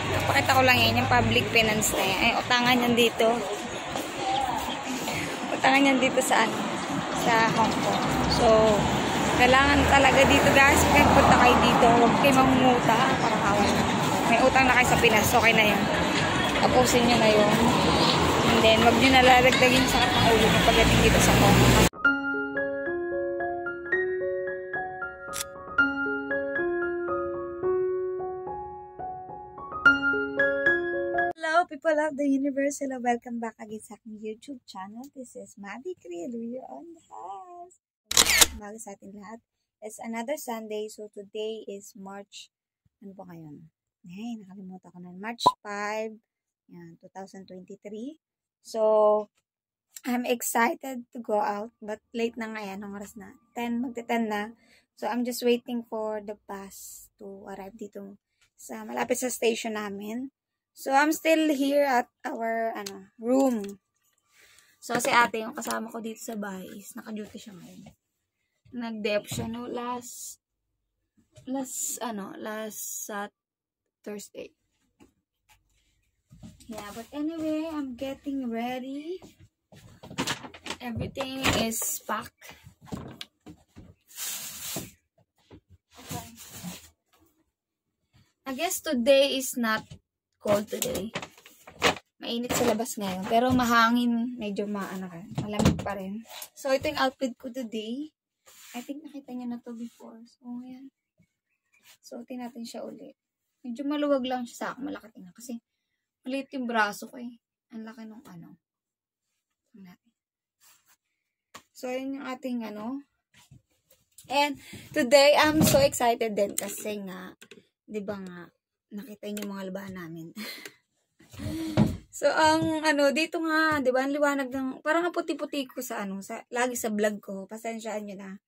Pakita ko lang yan, yung public finance na yan. Ay, utangan yan dito. Utangan yan dito sa Hong Kong. So, kailangan talaga dito guys, kaya punta kayo dito, huwag kayo mangunguta para kawan. May utang na kayo sa Pinas, okay na yun. Tapusin nyo na yun. And then, huwag nyo nalalagdagin sa katang ulo nyo pagdating dito sa Hong Kong. Hello people of the universe, hello, welcome back again sa aking YouTube channel. This is Maddie Crealuyo on the house. Bago sa ating lahat, it's another Sunday. So today is March, ano po ngayon? Ay, nakalimutan ko na. March 5, yan, 2023. So, I'm excited to go out, but late na ngayon, ang oras na, 10, magte-10 na. So, I'm just waiting for the bus to arrive dito sa malapit sa station namin. So, I'm still here at our room. So, si ate, yung kasama ko dito sa bahay, is naka-duty siya ngayon. Nag-dep siya, no? Last Thursday. Yeah, but anyway, I'm getting ready. Everything is packed. Okay. I guess today is not cold today. Mainit sa labas ngayon. Pero mahangin. Medyo malamig pa rin. So, ito yung outfit ko today. I think nakita niyo na to before. So, yan. Suotin natin siya ulit. Medyo maluwag lang siya sa akin. Malaki na. Kasi, maliit yung braso ko eh. Ang laki nung So, yun yung ating And, today, I'm so excited din. Kasi nga, di ba nga, nakita niyo mga labahan namin. So, dito nga, di ba, ang liwanag ng, parang puti-puti ko lagi sa vlog ko. Pasensyaan nyo na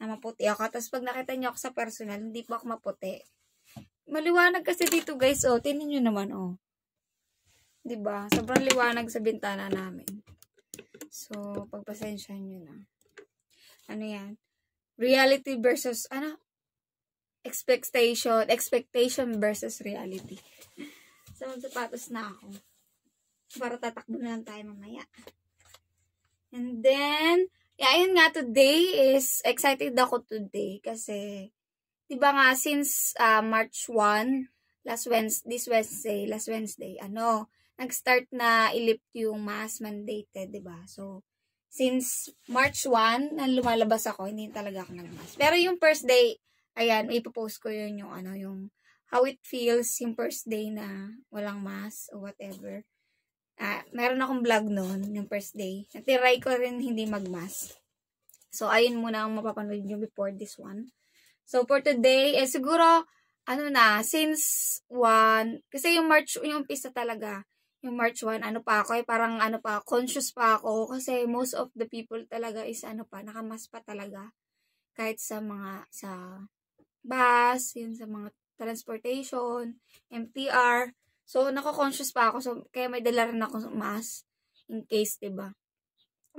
maputi ako. Tapos, pag nakita niyo ako sa personal, hindi po ako maputi. Maliwanag kasi dito, guys, tingnan nyo naman, di ba? Sobrang liwanag sa bintana namin. So, pagpasensyaan nyo na. Ano yan? Reality versus, expectation versus reality. So, magsapatos na ako. Para tatakbo na lang tayo mamaya. And then, ayun nga, today is, excited ako today. Kasi, diba nga, since March 1, last Wednesday, nag-start na ilift yung mask mandated, diba? So, since March 1, na lumalabas ako, hindi talaga ako nag-mask. Pero yung first day, ayan, ipopost ko yun yung yung how it feels yung first day na walang mask or whatever. Meron akong vlog noon, yung first day. Natiray ko rin hindi mag-mask. So, ayun muna ang mapapanood nyo before this one. So, for today, siguro, since 1, kasi yung March, yung umpisa talaga, yung March 1, parang conscious pa ako. Kasi most of the people talaga is nakamask pa talaga. Kahit sa bus, yun sa mga transportation, MTR. So, nako-conscious pa ako. So, kaya may dala rin ako mask in case, diba?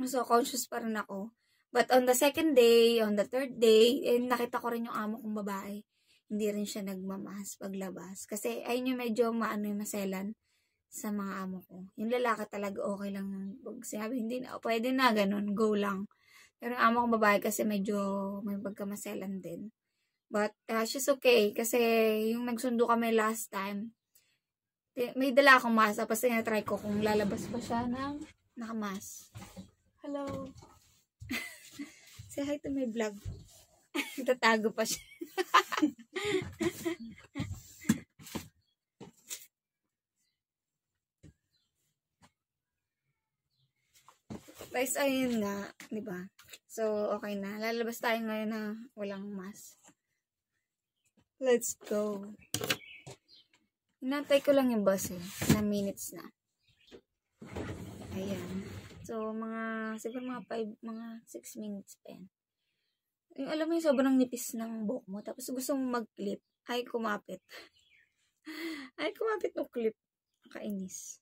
So, conscious pa rin ako. But on the second day, on the third day, nakita ko rin yung amo kong babae. Hindi rin siya nagmamask paglabas. Kasi, ayun yung medyo maselan sa mga amo ko. Yung lalaki talaga okay lang. Sinabi, hindi na, pwede na, ganun, go lang. Pero yung amo kong babae kasi medyo may pagkamaselan din. But, she's okay. Kasi, yung nagsundo kami last time, may dala akong mask. Tapos, tinatry ko kung lalabas pa siya ng nakamask. Hello. Say hi to my vlog. Tatago pa siya. Guys, ayun nga. Diba? So, okay na. Lalabas tayo ngayon na walang mask. Let's go. Hinantay ko lang yung bus na minutes na. Ayan. So, siguro mga 6 minutes pa yan. Yung, alam mo yung sobrang nipis ng buhok mo. Tapos gusto mong mag-clip. Ay, kumapit. Ay, kumapit ng clip. Nakainis.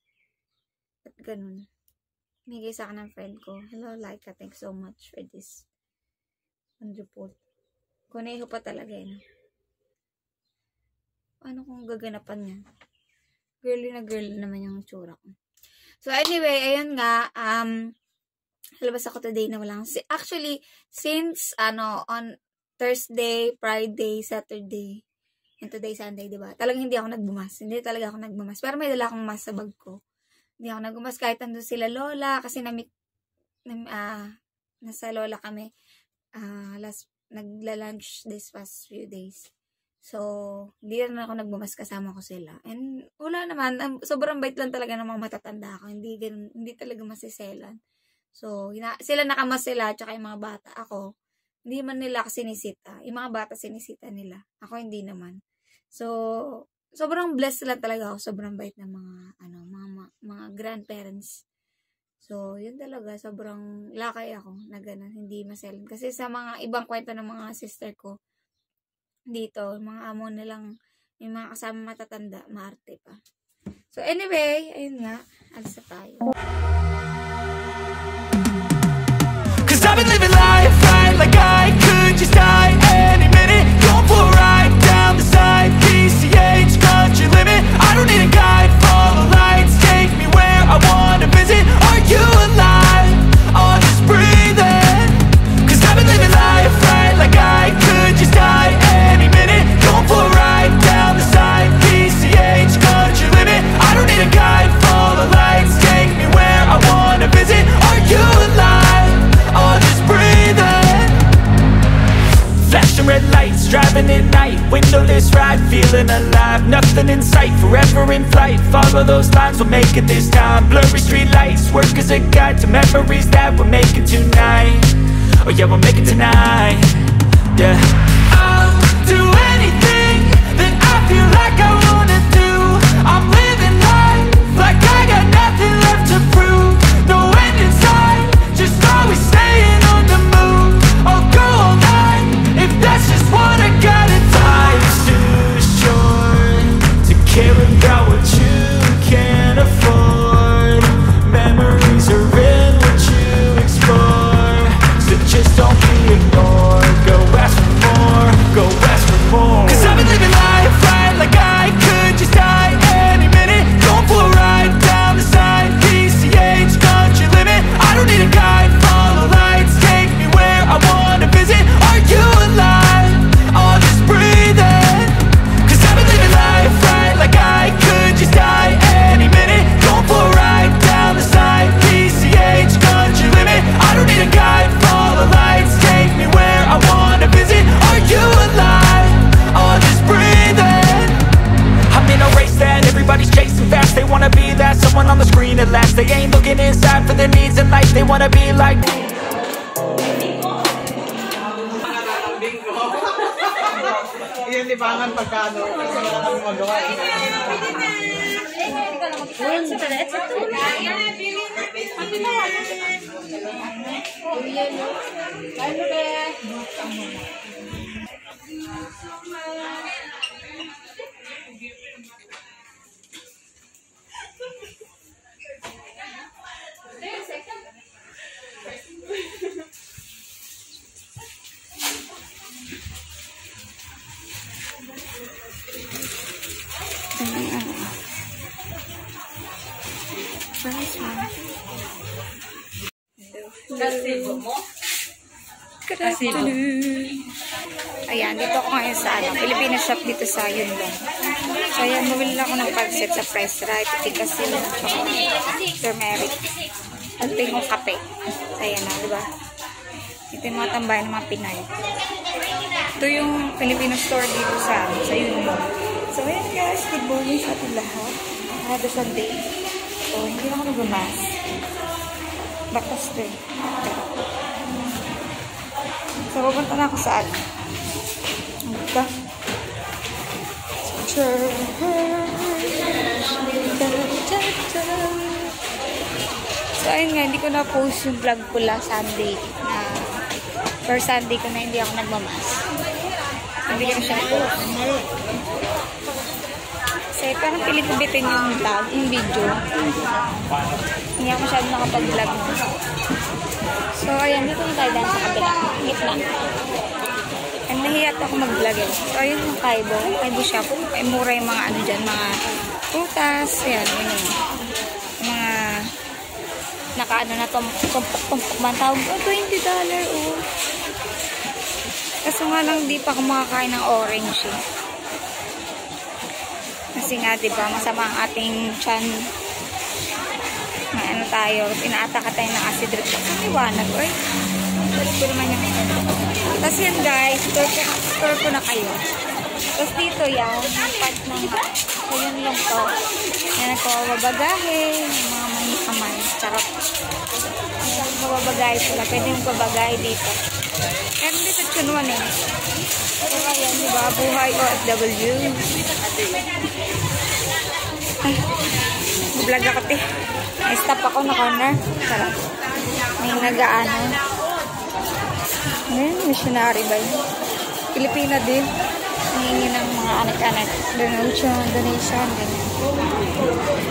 At ganun. Bigay sa akin ng friend ko. Hello, Laika. Thanks so much for this. Wonderful. Kuneho pa talaga yun. Paano kung gaganapan niya? Girly na girly naman yung tsura ko. So, anyway, ayun nga, labas ako today na walang, actually, since, on Thursday, Friday, Saturday, and today, Sunday, diba? Talagang hindi ako nagbumas. Hindi talaga ako nagbumas. Pero may dala akong mask sa bag ko. Hindi ako nagbumas kahit nandun sila lola, kasi nasa lola kami, nagla-lunch this past few days. So, hindi na ako nagbumas, kasama ko sila. And wala naman, sobrang bait lang talaga ng mga matatanda ako. Hindi talaga masiselan. So, sila nakamas sila, tsaka yung mga bata. Ako, hindi man nila sinisita. Yung mga bata sinisita nila. Ako hindi naman. So, sobrang blessed lang talaga ako. Sobrang bait ng mga grandparents. So, yun talaga, sobrang lakay ako na ganun, hindi maselan. Kasi sa mga ibang kwento ng mga sister ko, dito, mga amo nilang, yung mga kasama matatanda, maarte pa. So, anyway, ayun nga, alis na tayo. Cause I've been living life right like I could just die any minute. Going for a ride down the side, PCH, country limit. I don't need a guide, follow lights, take me where I wanna visit. Are you alive? Or just breathing? Cause I've been living life right like I could just die any minute. Going for a ride down the side, PCH, country limit. I don't need a guide, follow lights, take me where I wanna visit. Are you alive? Or just breathing? Flashing red lights, driving at night, windowless ride, feeling alive. Nothing in sight, forever in flight. Follow those lines, we'll make it this time. Blurry street lights, work as a guide to memories that we're making tonight. Oh yeah, we'll make it tonight. Yeah, I'll do anything that I feel like I wanna do. I'm living life like I got nothing left to prove. No end in sight, just always staying on the move. I'll go all night if that's just what I gotta do. Life's too short to care about what you can't afford. Memories are in what you explore, so just don't be ignored. Go ask for more, go ask for more. Cause I've been living life right like I could just die any minute. Going for a ride down the side, PCH, country limit. I don't need a guide, follow lights, take me where I wanna visit. Are you alive? Or just breathing? Cause I've been living life right like I could just die any minute. Going for a ride down the side, PCH, country limit. I don't need a guide, follow lights, take me where I wanna visit. Are you alive? Or just breathing? I'm in a race that everybody's chasing fast. They wanna be that someone on the screen at last. They ain't looking inside for their needs in life. They wanna be like me. Yung libangan pagkano kasi wala kami magawa. Ayan, dito ako ngayon sa Filipino shop dito sa Yunlong. So ayan, bumili lang ako ng pansit sa Price Right, Ticasil, turmeric, at tingong kape. So ayan na, diba? Ito yung mga tambayan ng mga Pinay. Ito yung Filipino store dito sa Yunlong. So ayan guys, good morning sa ating lahat. Ada Sunday. So hindi na ako nag-mask. Bakas din. So, pupunta na ako saan? Ito. So, ayun nga, hindi ko na-post yung vlog ko last Sunday. First Sunday ko na hindi ako nagmamas. Hindi ko na siya post. Kasi parang piling ko bitin yung vlog, yung video. Hindi ako masyado nakapag-vlog. So, ayan, dito na tayo dahil sa kabila. Gitna. And nahiyat ako mag-vlog eh. So, ayun yung Kaibo. Kaibo shop. Ay, mura yung mga ano dyan, mga prutas. Yan, yun. Mga nakaano na tumpok man tawag. Oh, $20 oh. Kaso nga lang di pa ako makakain ng orange eh. Kasi nga diba masama ang ating tiyan. Ano tayo, inaataka tayo ng acid reflux. Ang iwanag, or ito naman yung tapos yan guys, tour ko na kayo. Tapos dito yan, yung part ng so yun lang to. Yan ako, babagahe, yung mga manikaman, charot. Yan, babagahe sila, pwede yung babagahe dito. Yan dito chunuan eh. So ayan, diba, buhay OFW. Ay, vlog ako te. May stop ako na corner. Sarap. May nagaano. Ayan, missionary ba yun? Pilipina din. Nangingi ng mga anak-anak. Donation, ganyan.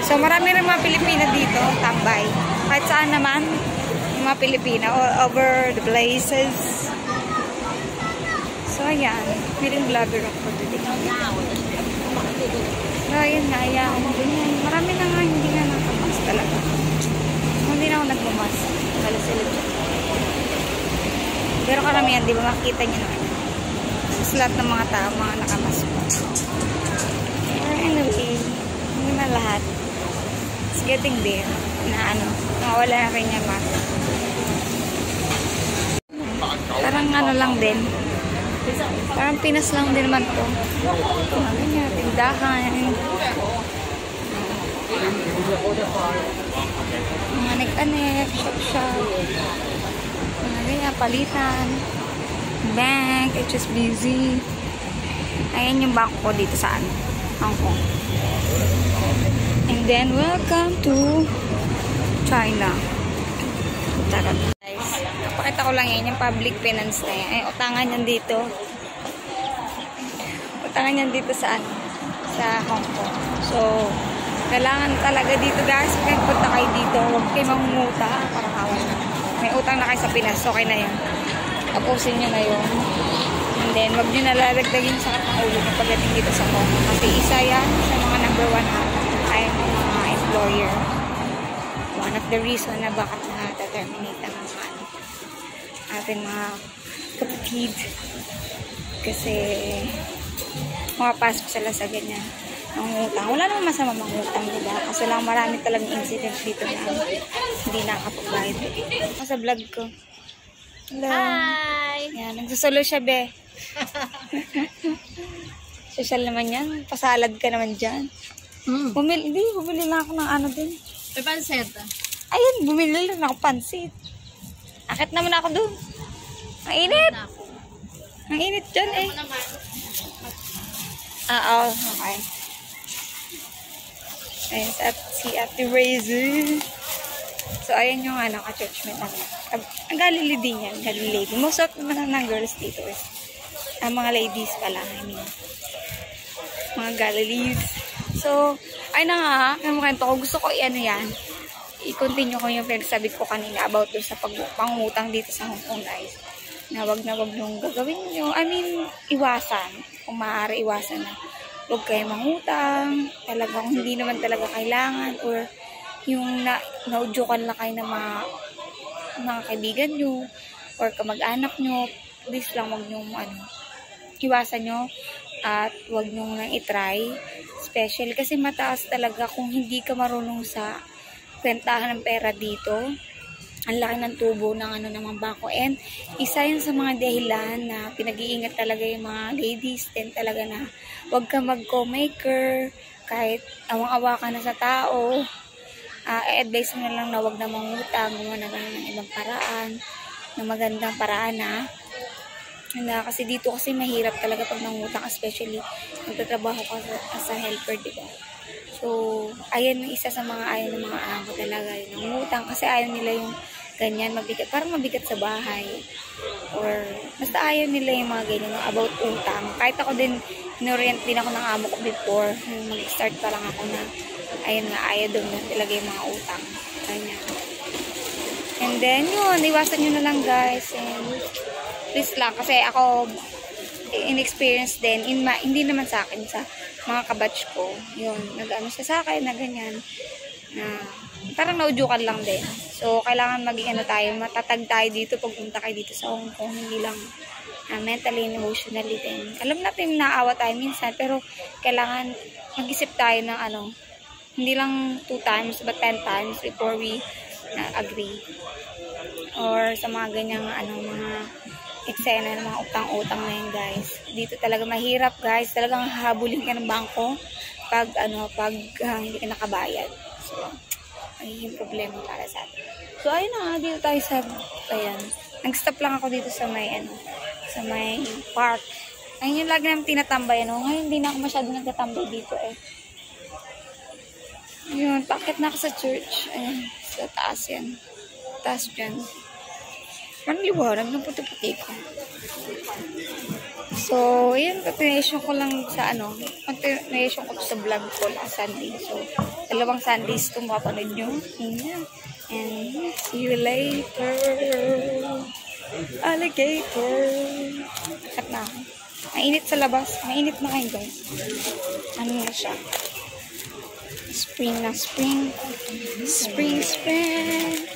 So, marami rin mga Pilipina dito. Tambay. Kahit saan naman, yung mga Pilipina. All over the places. So, ayan. May rin vlogger ako today. So, ayan nga. Ayan. Marami na nga hindi na nakamas talaga. Hindi na ako nagmamas. Wala sila dyan. Pero karamihan, di ba makikita nyo na sa lahat ng mga tao, mga nakamas po. Anyway, hindi na lahat. It's getting there. Na ano, nawala na rin yung mask. Parang ano lang din. Parang Pinas lang din naman to. Ganyan, tindahan. Mga nek-anek, shop-shop. Mga ganyan, palitan. Bank, HSBC. Ayan yung bank ko dito sa Hong Kong. And then, welcome to China. Tara guys. Pakita ko lang yan, yung public finance na yan. Ay, utangan yan dito. Utangan yan dito sa Hong Kong. So, kailangan talaga dito guys. Kaya punta kayo dito. Huwag kayo mangunguta. Parang kawan. May utang na kayo sa Pinas. Okay na yan. Tapusin nyo na yun. And then, wag nyo nalalagdagin sa katang ulo na pagdating dito sa Hong Kong. Kasi isa yan sa mga number 1 ay mga employer. One of the reason na bakit na-terminate ang ating mga kapatid. Kasi makapasok sila sa ganyan. Ang utang. Wala namang masama mangutang, diba? Kasi lang marami talagang incidents dito na hindi nakakapagbayad. Sa vlog ko. Hello. Hi! Yan, nagsusulo siya, be. Social naman yan. Pasalad ka naman dyan. Bumili lang ako ng ano din. May pansit. Ayun, bumili lang ako pansit. Akit naman ako dun. Ang init. Ang init dyan eh. Oo, okay. Ayun, si Ate Razor. So, ayan yung ano, ka-churchmate namin. Ang Galilei din yan, Galilei. Most of naman ng girls dito is mga ladies pala, I mean. Mga Galilees. So, ay na nga, yung kwento ko, gusto ko i-ano yan. I-continue ko yung pinagsabi ko kanina about doon sa pangungutang dito sa Hong Kong, guys. Na wag nung gagawin nyo. I mean, iwasan. Kung maaari, iwasan na. Huwag kayo mangutang. Talagang hindi naman talaga kailangan. Or yung naudyukan lang kayo ng mga kaibigan nyo or kamag-anak nyo, please lang wag nyo iwasan nyo at wag nyo nang itry, especially kasi mataas talaga kung hindi ka marunong sa kwentahan ng pera dito. Ang laki ng tubo ng ng mga bangko, and isa yun sa mga dahilan na pinag-iingat talaga yung mga ladies din talaga na wag ka mag-co-maker kahit awang-awa ka na sa tao. I-advise mo na lang na wag na mangutang, gumawa na lang ng ibang paraan, na magandang paraan na. Kasi dito kasi mahirap talaga pag nangutang, especially nagtatrabaho ka as a helper, diba? So, ayan isa sa mga ayaw ng mga amo talaga, yung nangutang, kasi ayaw nila yung ganyan, mabigat, parang mabigat sa bahay. Or, basta ayaw nila yung mga ganyan about utang. Kahit ako din, inorient din ako ng amo ko before, mag-start pa lang ako na ayun nga, ayaw doon na talaga yung mga utang. Ganyan. And then, yun, iwasan nyo na lang guys. And please lang, kasi ako, in-experience din, hindi naman sa akin, sa mga kabatch ko. Yun, nag-ano siya sa akin na ganyan. Parang naudyukan lang din. So, kailangan maging ano tayo, matatag tayo dito pagpunta kayo dito sa Hong Kong. Hindi lang mentally and emotionally din. Alam natin naawa tayo minsan, pero kailangan mag-isip tayo ng ano, hindi lang 2 times, but 10 times before we agree. Or sa mga ganyang ano, mga eksena ng mga utang-utang na yun, guys. Dito talaga mahirap, guys. Talagang hahabulin ka ng bangko pag hindi ka nakabayad. So, ay yung problema para sa atin. So, ayun na, dito tayo sa, ayan. Nag-stop lang ako dito sa may, ano, sa may park. Ayun yung lagi namin tinatambay, ano. Ngayon, hindi na ako masyado nagtatambay dito, eh. Ayun, pakit na ako sa church. Ayun, sa taas yan. Taas dyan. Parang liwanag ng puti-puti ko. So, ayun, continuation ko lang sa, ano, continuation ko sa vlog ko last Sunday. So, 2 Sundays itong mapanood nyo. And see you later. Alligator. Nakat na ako. Mainit sa labas. Mainit na kayo, guys. Ano na siya? Spring na spring. Spring, spring.